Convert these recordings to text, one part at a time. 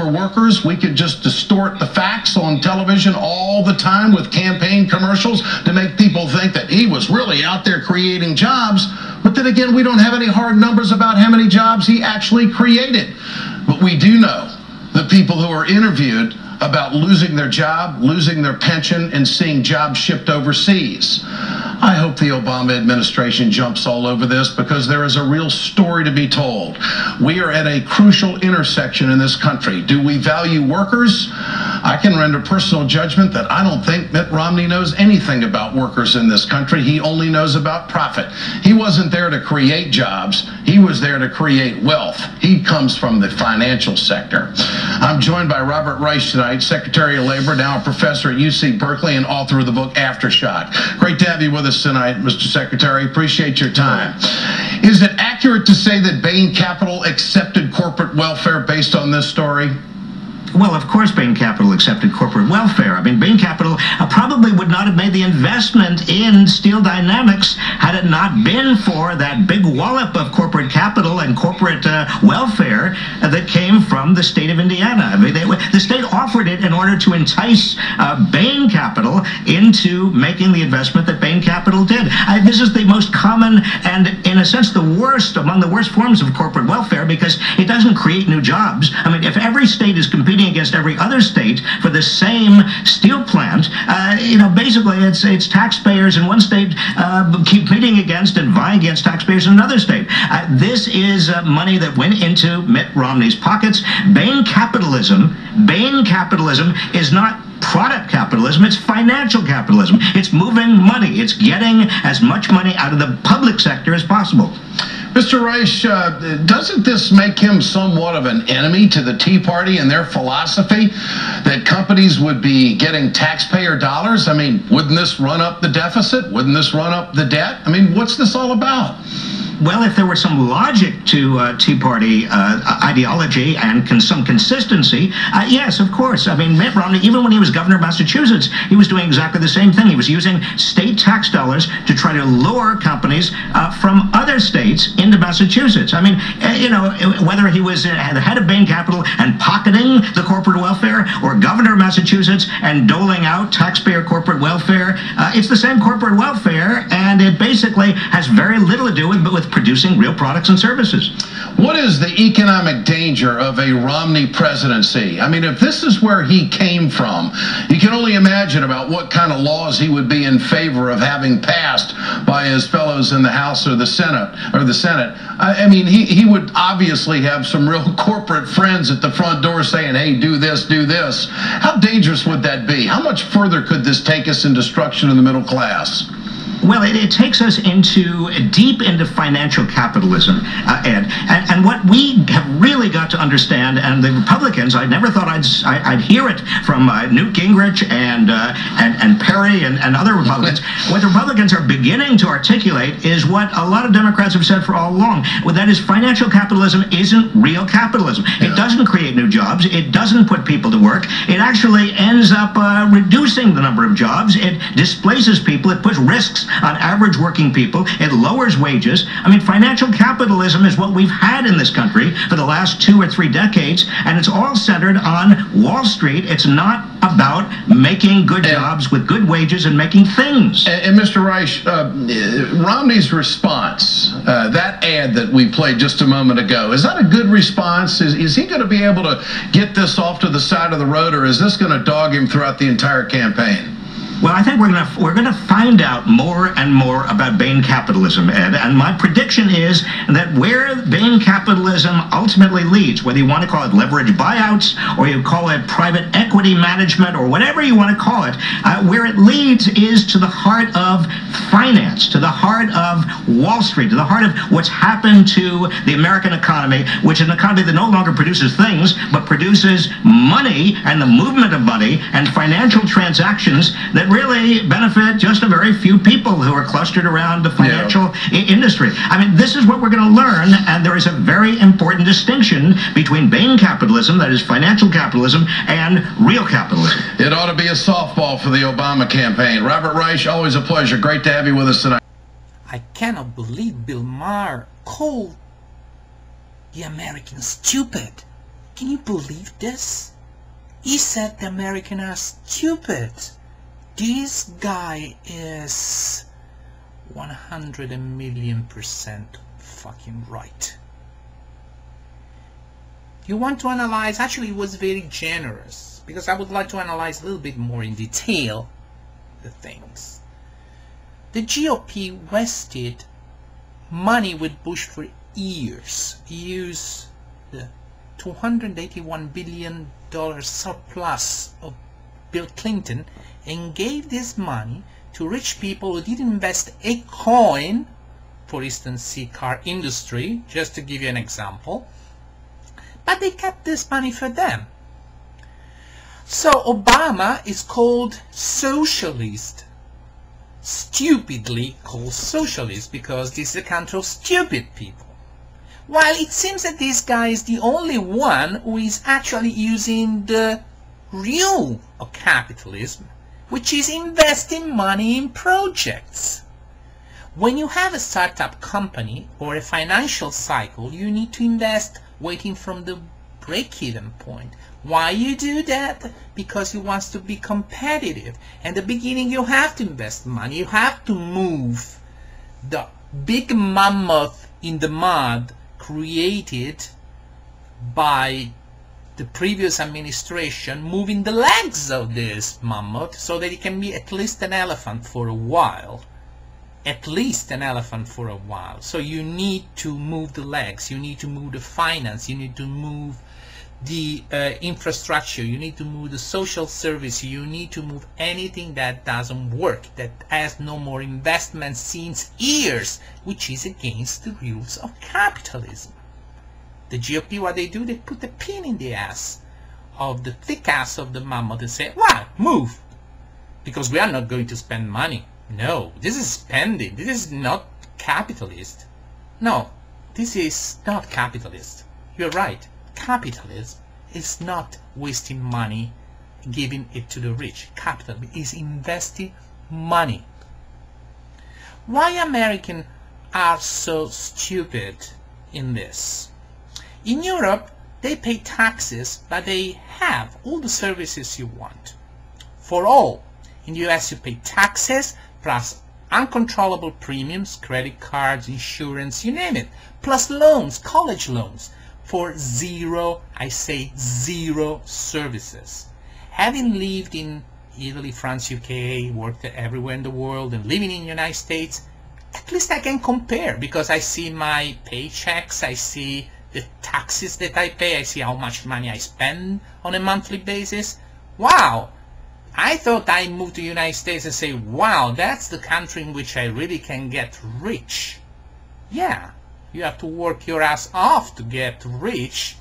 for workers. We could just distort the facts on television all the time with campaign commercials to make people think that he was really out there creating jobs. But then again, we don't have any hard numbers about how many jobs he actually created. But we do know the people who are interviewed about losing their job, losing their pension, and seeing jobs shipped overseas. I hope the Obama administration jumps all over this, because there is a real story to be told. We are at a crucial intersection in this country. Do we value workers? I can render personal judgment that I don't think Mitt Romney knows anything about workers in this country. He only knows about profit. He wasn't there to create jobs. He was there to create wealth. He comes from the financial sector. I'm joined by Robert Reich tonight, Secretary of Labor, now a professor at UC Berkeley and author of the book Aftershock. Great to have you with us tonight, Mr. Secretary. Appreciate your time. Is it accurate to say that Bain Capital accepted corporate welfare based on this story? Well, of course Bain Capital accepted corporate welfare. I mean, Bain Capital probably would not have made the investment in Steel Dynamics had it not been for that big wallop of corporate capital and corporate welfare that came from the state of Indiana. I mean, the state offered it in order to entice Bain Capital into making the investment that Bain Capital did. This is the most common and, in a sense, the worst, among the worst forms of corporate welfare, because it doesn't create new jobs. I mean, if every state is competing against every other state for the same steel plant, basically it's taxpayers in one state competing against and vying against taxpayers in another state. This is money that went into Mitt Romney's pockets. Bain capitalism is not product capitalism, it's financial capitalism. It's moving money. It's getting as much money out of the public sector as possible. Mr. Reich, doesn't this make him somewhat of an enemy to the Tea Party and their philosophy that companies would be getting taxpayer dollars? I mean, wouldn't this run up the deficit? Wouldn't this run up the debt? I mean, what's this all about? Well, if there were some logic to Tea Party ideology and some consistency, yes, of course. I mean, Mitt Romney, even when he was governor of Massachusetts, he was doing exactly the same thing. He was using state tax dollars to try to lure companies from other states into Massachusetts. I mean, whether he was the head of Bain Capital and pocketing the corporate welfare, or governor of Massachusetts and doling out taxpayer corporate welfare, it's the same corporate welfare, and it basically has very little to do with producing real products and services. What is the economic danger of a Romney presidency? I mean, if this is where he came from, you can only imagine about what kind of laws he would be in favor of having passed by his fellows in the House or the Senate. I mean, he would obviously have some real corporate friends at the front door saying, hey, do this, do this. How dangerous would that be? How much further could this take us in destruction of the middle class? Well, it takes us deep into financial capitalism, Ed. And what we have really got to understand, and the Republicans, I never thought I'd hear it from Newt Gingrich and Perry and other Republicans. What the Republicans are beginning to articulate is what a lot of Democrats have said for all along. Well, that is, financial capitalism isn't real capitalism. It doesn't create new jobs. It doesn't put people to work. It actually ends up reducing the number of jobs. It displaces people. It puts risks on average working people. It lowers wages. I mean, financial capitalism is what we've had in this country for the last 2 or 3 decades, and it's all centered on Wall Street. It's not about making good jobs with good wages and making things. And Mr. Reich, Romney's response, that ad that we played just a moment ago, is that a good response? Is he going to be able to get this off to the side of the road, or is this going to dog him throughout the entire campaign? Well, I think we're gonna find out more and more about Bain capitalism, Ed. And my prediction is that where Bain capitalism ultimately leads, whether you want to call it leverage buyouts or you call it private equity management or whatever you want to call it, where it leads is to the heart of finance, to the heart of Wall Street, to the heart of what's happened to the American economy, which is an economy that no longer produces things, but produces money and the movement of money and financial transactions that really benefit just a very few people who are clustered around the financial industry. I mean, this is what we're going to learn, and there is a very important distinction between Bain capitalism, that is financial capitalism, and real capitalism. It ought to be a softball for the Obama campaign. Robert Reich, always a pleasure. Great to have you with us tonight. I cannot believe Bill Maher called the Americans stupid. Can you believe this? He said the Americans are stupid. This guy is 100,000,000% fucking right. You want to analyze? Actually, it was very generous, because I would like to analyze a little bit more in detail the things. The GOP wasted money with Bush for years. He used the $281 billion surplus of Bill Clinton and gave this money to rich people who didn't invest a coin. For instance, the car industry, just to give you an example. But they kept this money for them. So Obama is called socialist. Stupidly called socialist, because this is a country of stupid people. While it seems that this guy is the only one who is actually using the real of capitalism, which is investing money in projects. When you have a startup company or a financial cycle, you need to invest waiting from the break-even point. Why you do that? Because you want to be competitive. In the beginning, you have to invest money. You have to move the big mammoth in the mud created by the previous administration, moving the legs of this mammoth so that it can be at least an elephant for a while. At least an elephant for a while. So you need to move the legs, you need to move the finance, you need to move the infrastructure, you need to move the social service, you need to move anything that doesn't work, that has no more investment since years, which is against the rules of capitalism. The GOP, what they do, they put a pin in the ass of the thick ass of the mammoth and say, "Why? Move! Because we are not going to spend money." No, this is spending. This is not capitalist. No, this is not capitalist. You're right. Capitalism is not wasting money, giving it to the rich. Capitalism is investing money. Why Americans are so stupid in this? In Europe, they pay taxes, but they have all the services you want. For all. In the US, you pay taxes, plus uncontrollable premiums, credit cards, insurance, you name it, plus loans, college loans, for zero, I say zero services. Having lived in Italy, France, UK, worked everywhere in the world, and living in the United States, at least I can compare, because I see my paychecks, I see the taxes that I pay, I see how much money I spend on a monthly basis. Wow! I thought I moved to the United States and say, wow, that's the country in which I really can get rich. Yeah, you have to work your ass off to get rich,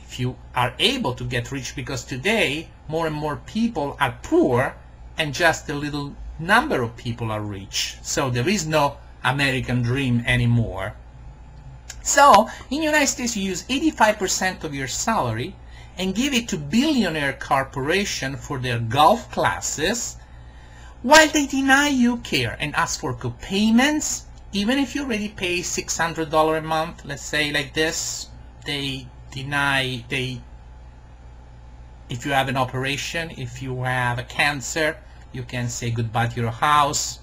if you are able to get rich, because today more and more people are poor and just a little number of people are rich. So there is no American dream anymore. So in the United States, you use 85% of your salary and give it to billionaire corporations for their golf classes, while they deny you care and ask for co-payments. Even if you already pay $600 a month, let's say like this, they deny, if you have an operation, if you have a cancer, you can say goodbye to your house.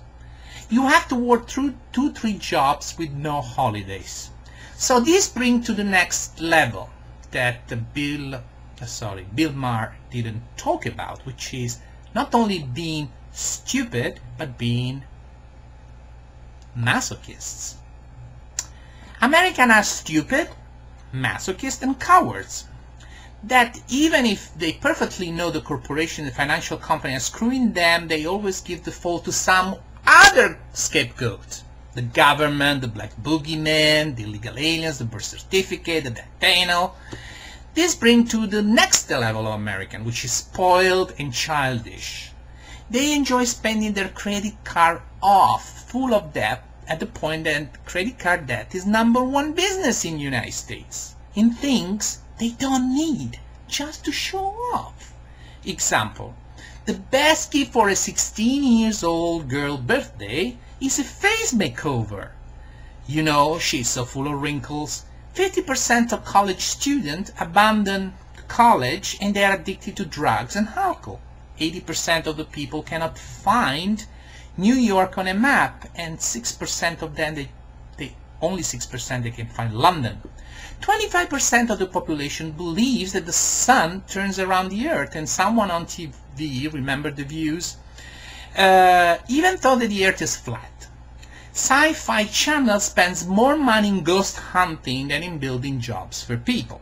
You have to work through 2-3 jobs with no holidays. So this brings to the next level that Bill Maher didn't talk about, which is not only being stupid, but being masochists. Americans are stupid, masochists, and cowards. That even if they perfectly know the corporation, the financial company are screwing them, they always give the fault to some other scapegoat. The government, the black boogeyman, the illegal aliens, the birth certificate, the death panel. This brings to the next level of American, which is spoiled and childish. They enjoy spending their credit card off, full of debt, at the point that credit card debt is #1 business in the United States, in things they don't need, just to show off. Example, the best gift for a 16-year-old girl birthday is a face makeover. You know, she's so full of wrinkles, 50% of college students abandon college and they are addicted to drugs and alcohol. 80% of the people cannot find New York on a map, and 6% of them, only 6% they can find London. 25% of the population believes that the sun turns around the earth, and someone on TV, remember the views, even thought that the earth is flat. Sci-fi channel spends more money in ghost hunting than in building jobs for people.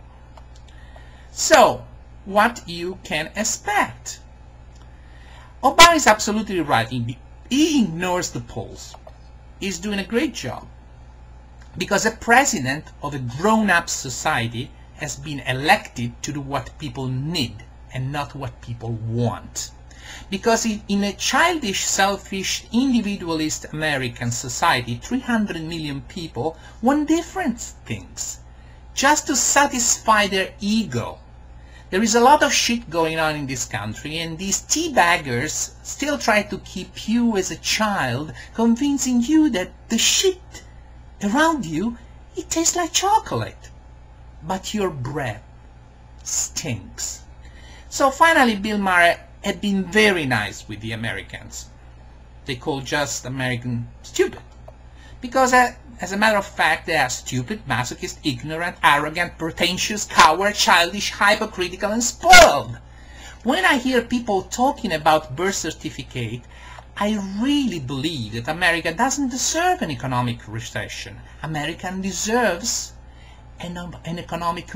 So, what you can expect? Obama is absolutely right. He ignores the polls. He's doing a great job. Because a president of a grown-up society has been elected to do what people need and not what people want. Because in a childish, selfish, individualist American society, 300 million people want different things, just to satisfy their ego. There is a lot of shit going on in this country, and these teabaggers still try to keep you as a child, convincing you that the shit around you, it tastes like chocolate, but your breath stinks. So finally, Bill Maher had been very nice with the Americans. They call just American stupid. Because as a matter of fact, they are stupid, masochist, ignorant, arrogant, pretentious, coward, childish, hypocritical, and spoiled. When I hear people talking about birth certificate, I really believe that America doesn't deserve an economic recession. America deserves an economic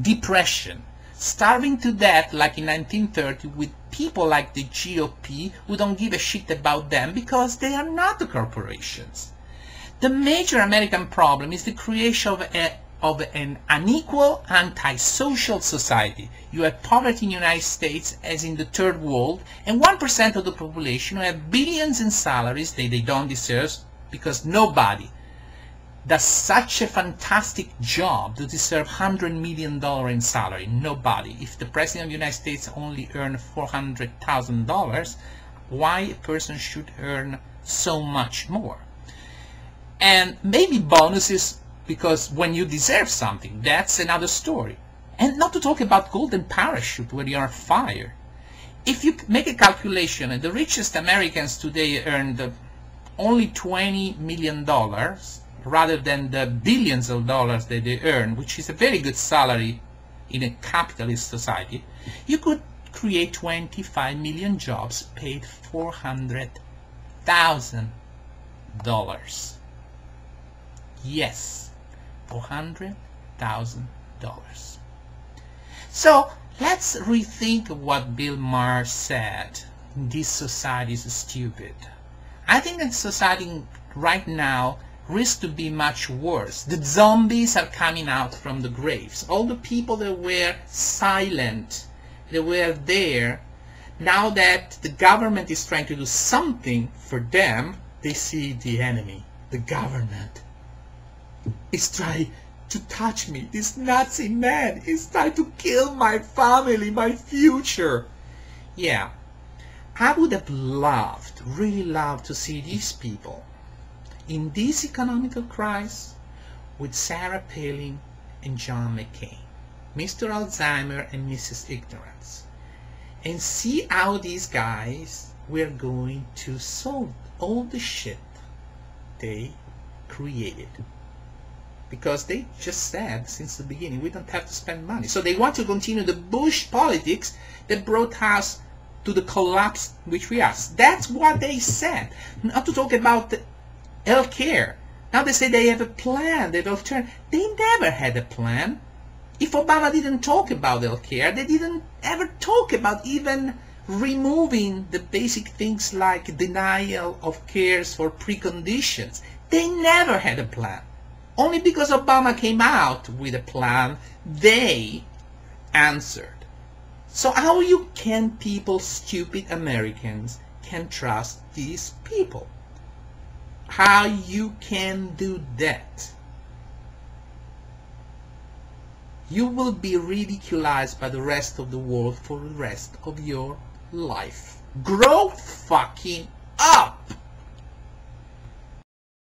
depression. Starving to death like in 1930 with people like the GOP who don't give a shit about them because they are not the corporations. The major American problem is the creation of an unequal, antisocial society. You have poverty in the United States as in the third world, and 1% of the population who have billions in salaries they don't deserve, because nobody does such a fantastic job to deserve $100 million in salary. Nobody. If the President of the United States only earned $400,000, why a person should earn so much more? And maybe bonuses, because when you deserve something, that's another story. And not to talk about golden parachute when you are fired. If you make a calculation, and the richest Americans today earned only $20 million, rather than the billions of dollars that they earn, which is a very good salary in a capitalist society, you could create 25 million jobs paid $400,000. Yes, $400,000. So let's rethink what Bill Maher said. This society is stupid. I think that society right now risks to be much worse. The zombies are coming out from the graves. All the people that were silent, that were there, now that the government is trying to do something for them, they see the enemy. The government is trying to touch me. This Nazi man is trying to kill my family, my future. Yeah, I would have loved, really loved to see these people in this economical crisis with Sarah Palin and John McCain, Mr. Alzheimer and Mrs. Ignorance, and see how these guys were going to solve all the shit they created. Because they just said since the beginning, we don't have to spend money. So they want to continue the Bush politics that brought us to the collapse which we are. That's what they said. Not to talk about the health care. Now they say they have a plan, they will turn. They never had a plan. If Obama didn't talk about health care, they didn't ever talk about even removing the basic things like denial of cares for preconditions. They never had a plan. Only because Obama came out with a plan, they answered. So how can people, stupid Americans, can trust these people? How you can do that? You will be ridiculed by the rest of the world for the rest of your life. Grow fucking up!